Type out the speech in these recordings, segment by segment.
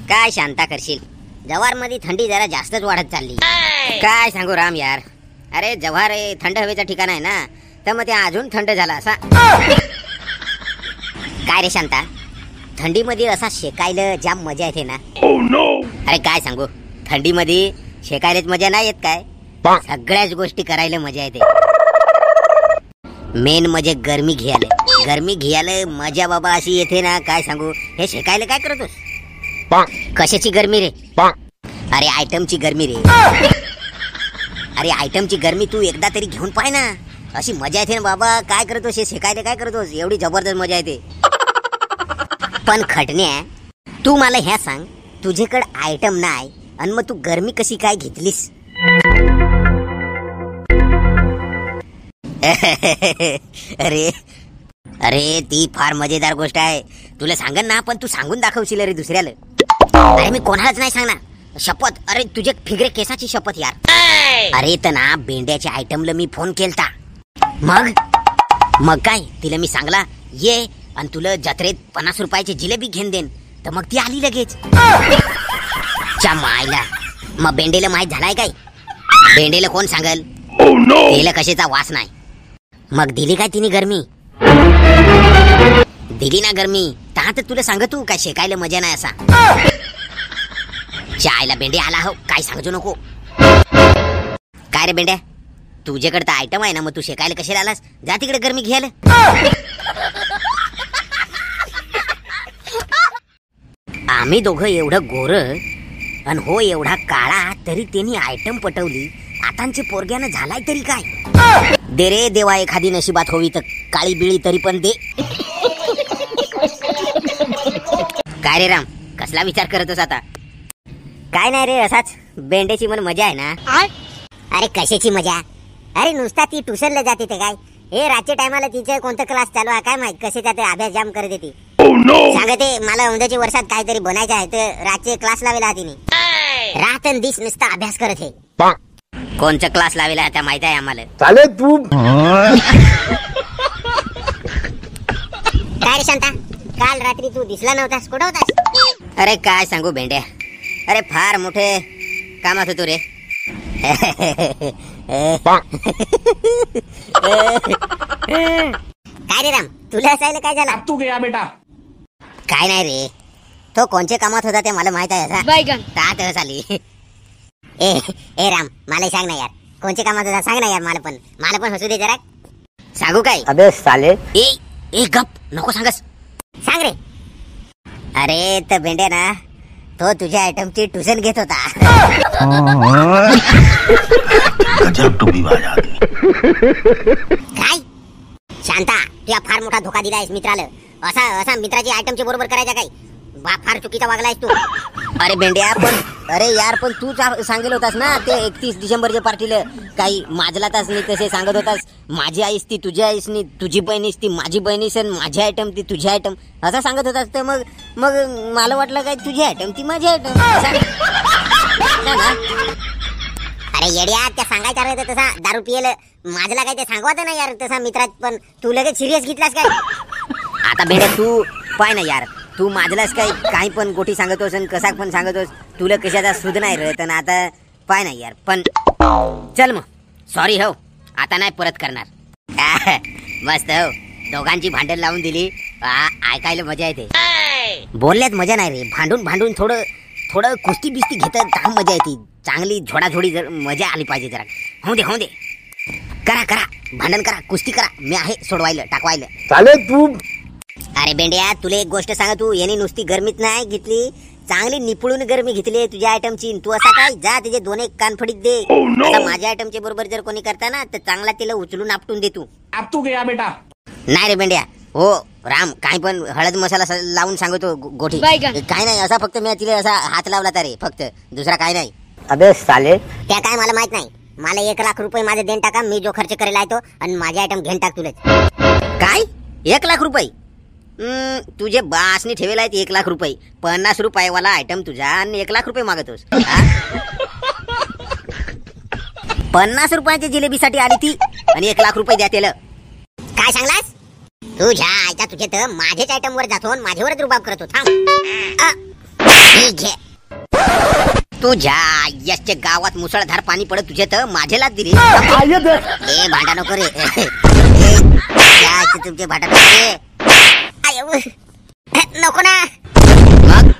काय शांता करशील, जव्हार मध्ये थंडी जरा जास्तच वाढत चालली। काय सांगू राम यार, अरे जव्हार थंड हवेचा ठिकाण आहे ना, तर मग ते अजून थंड झाला असा। काय रे शांता, थंडीमध्ये असा शेकायला जाम मजा येते ना। अरे काय सांगू, थंडीमध्ये शेकायलाच मजा नाही येत काय, सगळ्याच गोष्टी करायला मजा येते। मेन म्हणजे गरमी घ्यायला मजा बाबा अशी येते ना, काय सांगू। हे शेकायला काय करतोस? कशाची गरमी रे? अरे आयटमची गरमी रे। अरे आयटमची गरमी तू एकदा तरी घेऊन पाय ना, अशी मजा येते ना बाबा। काय करतोस हे शेकायला, काय करतोस? एवढी जबरदस्त मजा येते। पण खटण्या, तू मला ह्या सांग, तुझ्याकडे आयटम नाही आणि मग तू गरमी कशी काय घेतलीस? अरे अरे ती फार मजेदार गोष्ट आहे, तुला सांगन ना, पण तू सांगून दाखवशील रे दुसऱ्याला। अरे मी कोणालाच नाही सांगणार, शपथ। अरे तुझे फिगरे केसाची शपथ यार। अरे तर ना, बेंड्याच्या आयटमला मी फोन केलता, मग काय तिला मी सांगला ये आणि तुला जत्रेत 50 रुपयाची जिलेबी घेऊन देन, तर मग ती आली लगेच। च्या मायला, मग बेंडेला माहित झालाय काय? बेंडेला कोण सांगल? तिला कशाचा वास नाही। मग दिली काय तिने गरमी? दिली ना गरमी, तर तुला सांगतो काय शेकायला मजा नाही असा। चायला बेंडे आला हो, काय सांगतो नको। काय रे बेंड्या, तुझ्याकडे तर आयटम आहे ना, मग तू शेकायला कशाला आलास? जा तिकडे गरमी घ्यायला। आम्ही दोघं एवढं गोर आणि हो एवढा काळा, तरी त्यांनी आयटम पटवली। आतांचे पोरग्यानं झालाय तरी काय? दे रे देवा, एखादी नशिबात होवी तर काळी बिळी तरी पण दे। काय रे राम, कसला विचार करतोस आता? काय नाही रे, असाच बेंड्याची मन मजा आहे ना। अरे कशाची मजा? अरे नुसता ती ट्युशनला जाते ते काय, हे रातच्या टायमाला तिचे कोणता क्लास चालू आहे काय माहित, कशाचा ते अभ्यास जाम करत येते। सांगते मला उद्याच्या वर्षात काहीतरी बनायचं आहे, तर रातचे क्लास लावेला तिने। रात आणि दिस नुसता अभ्यास करत हे। कोणचा क्लास लावेला आता माहित आहे आम्हाला। चाले तू काय रे शांता, काल रात्री तू दिसला नव्हतास, कुठं होतास? अरे काय सांगू बेंड्या, अरे फार मोठे कामात होतो रे। काय रे राम, तुला असायला काय झालं? तू गया बेटा। काय नाही रे, तो कोणच्या कामात होता ते मला माहित आहे। तात झाली। ए राम, मला सांग ना यार, कोणच्या कामात होता सांग ना यार, मला पण हसू दे जरा। सांगू काय? अबे साले, ए गप, नको सांगस, सांग रे। अरे तर बेंड्या ना, तो तुझ्या आयटमची ट्युशन घेत होता। काय शांता, तुला फार मोठा धोका दिलायस मित्राला। असा मित्राची आयटमच्या बरोबर करायचा काय? फार चुकीचा वागलायस तू। अरे बेंड्या, पण अरे यार, पण तू सांगेल होतास ना ते 31 डिसेंबरच्या पार्टीला, काही माजला तास नाही तसे सांगत होतास। माझी आईस ती तुझी आईस नाही, तुझी बहिणीस ती माझी बहिणीस, आणि माझी आयटम ती तुझी आयटम असं सांगत होतास। तर मग मला वाटलं काय तुझी आयटम ती माझी आयटम। अरे येड्या, त्या सांगायचं अरे तसा दारू पियला माझला काय ते सांगवायचं ना यार तसा मित्रात, पण तू लगेच सिरियस घेतलास काय? आता बेड्या तू पाय ना यार, तू माझलाच काय काही पण गोटी सांगतोस आणि कसा पण सांगतोस, तुला कशाचा सुध नाही रत। आणि आता पाय ना यार, पण चल मग सॉरी हो, आता नाही परत करणार। मस्त हो, दोघांची भांडण लावून दिली, ऐकायला मजा येते। बोलण्यात मजा नाही रे, भांडून थोडं कुस्ती बिस्ती घेतात मजा येते, चांगली झोडाझोडी मजा आली पाहिजे जरा। होऊ दे करा भांडण करा, कुस्ती करा, मी आहे सोडवायला टाकवायला। चाले तू। अरे बेंड्या, तुला एक गोष्ट सांग, तू याने नुसती गरमीत नाही घेतली, चांगली निपुळून गरमी घेतली तुझ्या आयटमची। तू असा काय जा त्याचे 2 एक कानफडीत दे। आता माझ्या आयटमच्या बरोबर जर कोणी करता ना, तर चांगला तिला उचलून आपटून दे तू। अब तू गया बेटा। नाही रे बेंड्या, हो राम, काय पण हळद मसाला लावून सांगतो गोठी, काय नाही असा, फक्त मी तिला असा हात लावला तर रे, फक्त दुसरा काय नाही। अबे साले, त्या काय मला माहित नाही, मला 1 लाख रुपये माझे देऊन टाका, मी जो खर्च करेला आहे तो, आणि माझे आयटम घेऊन टाक तुला। काय 1 लाख रुपये? तुझे बासने ठेवेला आहेत 1 लाख रुपये, 50 रुपयावाला आयटम तुझा आणि 1 लाख रुपये मागतोस? 50 रुपयाच्या जिलेबीसाठी आली ती आणि 1 लाख रुपये द्या त्याला। काय सांगलास? तुझ्या आयता तुझे तर माझ्याच आयटम वर जातो आणि माझ्यावरच रुबाब करतो। थांब ठीक आहे. तुझ्या यशचे गावात मुसळधार पाणी पडत तुझे तर माझ्यालाच दिली. आये देख. ए भांडा नको रे. ए, याचे तुमचे भांडा नको रे. आय, नको ना. मग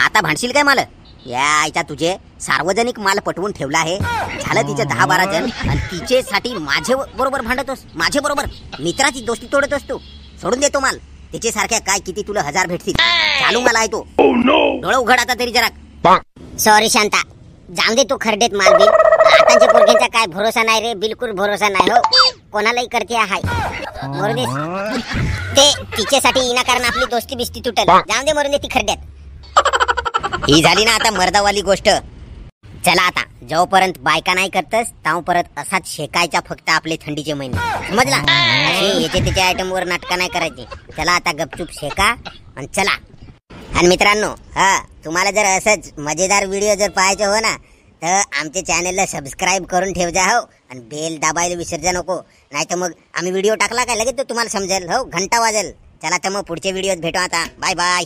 आता भांडशील काय मला? याच्या तुझे सार्वजनिक माल पटवून ठेवला आहे. झालं तिचे 10-12 जण आणि तिचेसाठी माझे बरोबर भांडतोस. माझे बरोबर मित्राची दोस्ती तोडत असतो. सोडून देतो माल. तिचे सारख्या काय किती तुला 1000 भेटतील. चालू मला आहे तो. डोळं उघड आता तरी जरा. सॉरी शांता, जाऊ दे तू खरडेत माल बिल. आताच्या पोरग्यांचा काय भरोसा नाही रे, बिलकुल भरोसा नाही हो. कोणालाही करते हाय मरू दे. ते तिच्यासाठी विनाकारण आपली दोस्ती बिस्ती तुटल. जाऊ दे मरू दे ती खरड्यात. ही झाली ना आता मर्दावाली गोष्ट. चला आता जोपर्यंत बायका नाही करतस ताव परत असाच शेकायचा फक्त आपले थंडीचे महिने. समजला? असे याचे त्याच्या आयटम वर नाटका नाही करायचे. चला आता गपचूप शेका आणि चला. आणि मित्रांनो, तुम्हाला जर असंच मजेदार व्हिडिओ जर पाहायचे हो ना, तर आमच्या चॅनलला सबस्क्राईब करून ठेव जा हो. आणि बेल दाबायला विसरजा नको. नाही तर मग आम्ही व्हिडिओ टाकला काय लगेच तो तुम्हाला समजेल हो, घंटा वाजेल. चला तर मग पुढच्या व्हिडिओत भेटू आता. Bye bye.